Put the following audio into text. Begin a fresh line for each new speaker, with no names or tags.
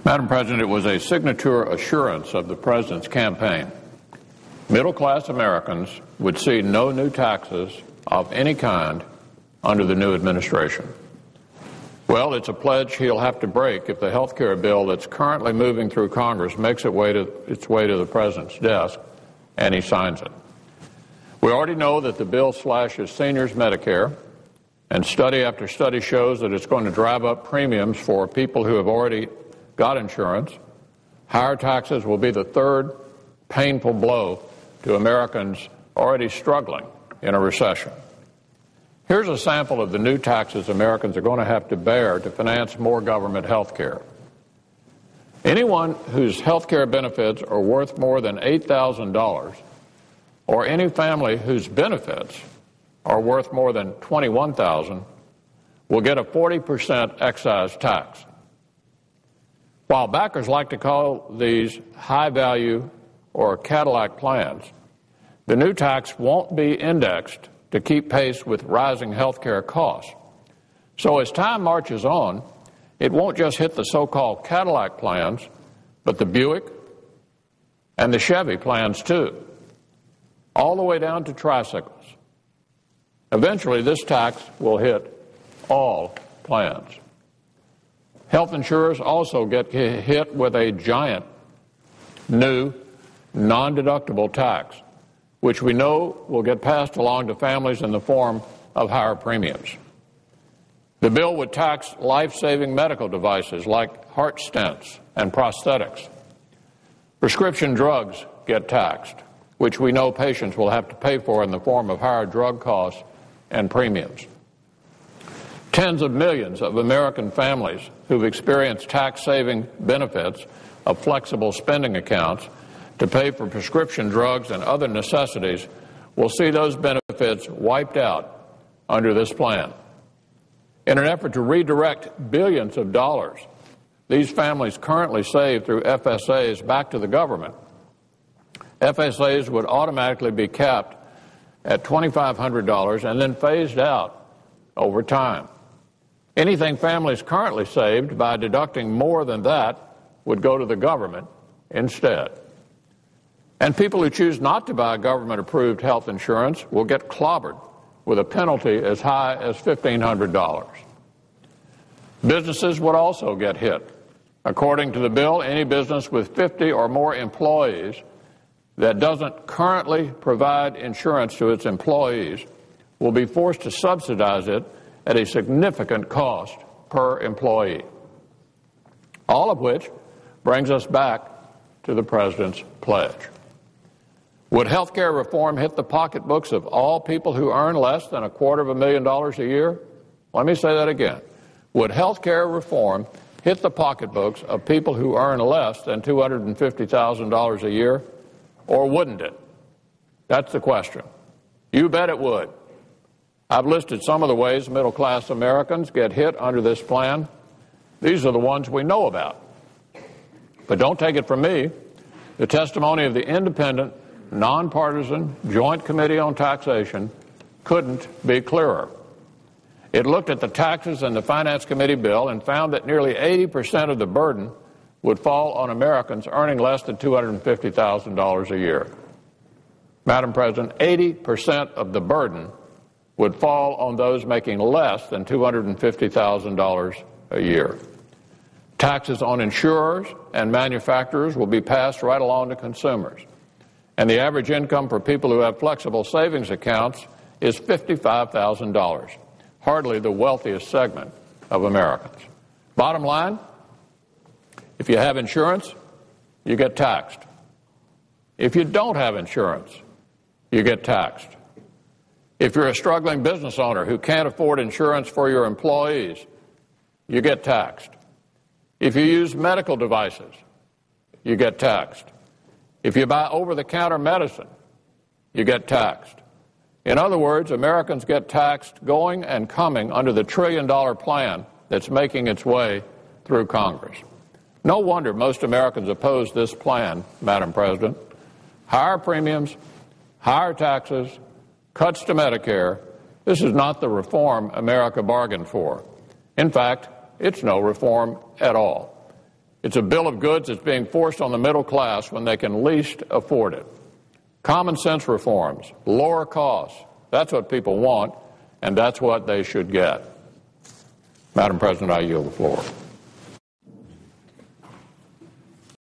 Madam President, it was a signature assurance of the President's campaign. Middle-class Americans would see no new taxes of any kind under the new administration. Well, it's a pledge he'll have to break if the health care bill that's currently moving through Congress makes its way to the President's desk and he signs it. We already know that the bill slashes seniors' Medicare, and study after study shows that it's going to drive up premiums for people who have already got insurance. Higher taxes will be the third painful blow to Americans already struggling in a recession. Here's a sample of the new taxes Americans are going to have to bear to finance more government health care. Anyone whose health care benefits are worth more than $8,000, or any family whose benefits are worth more than $21,000, will get a 40% excise tax. While backers like to call these high-value or Cadillac plans, the new tax won't be indexed to keep pace with rising health care costs. So as time marches on, it won't just hit the so-called Cadillac plans, but the Buick and the Chevy plans too, all the way down to tricycles. Eventually, this tax will hit all plans. Health insurers also get hit with a giant new non-deductible tax, which we know will get passed along to families in the form of higher premiums. The bill would tax life-saving medical devices like heart stents and prosthetics. Prescription drugs get taxed, which we know patients will have to pay for in the form of higher drug costs and premiums. Tens of millions of American families who've experienced tax-saving benefits of flexible spending accounts to pay for prescription drugs and other necessities will see those benefits wiped out under this plan. In an effort to redirect billions of dollars these families currently save through FSAs back to the government, FSAs would automatically be capped at $2,500 and then phased out over time. Anything families currently saved by deducting more than that would go to the government instead. And people who choose not to buy government-approved health insurance will get clobbered with a penalty as high as $1,500. Businesses would also get hit. According to the bill, any business with 50 or more employees that doesn't currently provide insurance to its employees will be forced to subsidize it at a significant cost per employee. All of which brings us back to the President's pledge. Would health care reform hit the pocketbooks of all people who earn less than $250,000 a year? Let me say that again. Would health care reform hit the pocketbooks of people who earn less than $250,000 a year, or wouldn't it? That's the question. You bet it would. I've listed some of the ways middle-class Americans get hit under this plan. These are the ones we know about. But don't take it from me. The testimony of the independent, nonpartisan Joint Committee on Taxation couldn't be clearer. It looked at the taxes in the Finance Committee bill and found that nearly 80% of the burden would fall on Americans earning less than $250,000 a year. Madam President, 80% of the burden would fall on those making less than $250,000 a year. Taxes on insurers and manufacturers will be passed right along to consumers. And the average income for people who have flexible savings accounts is $55,000, hardly the wealthiest segment of Americans. Bottom line, if you have insurance, you get taxed. If you don't have insurance, you get taxed. If you're a struggling business owner who can't afford insurance for your employees, you get taxed. If you use medical devices, you get taxed. If you buy over-the-counter medicine, you get taxed. In other words, Americans get taxed going and coming under the trillion-dollar plan that's making its way through Congress. No wonder most Americans oppose this plan, Madam President. Higher premiums, higher taxes, cuts to Medicare. This is not the reform America bargained for. In fact, it's no reform at all. It's a bill of goods that's being forced on the middle class when they can least afford it. Common sense reforms, lower costs, that's what people want, and that's what they should get. Madam President, I yield the floor.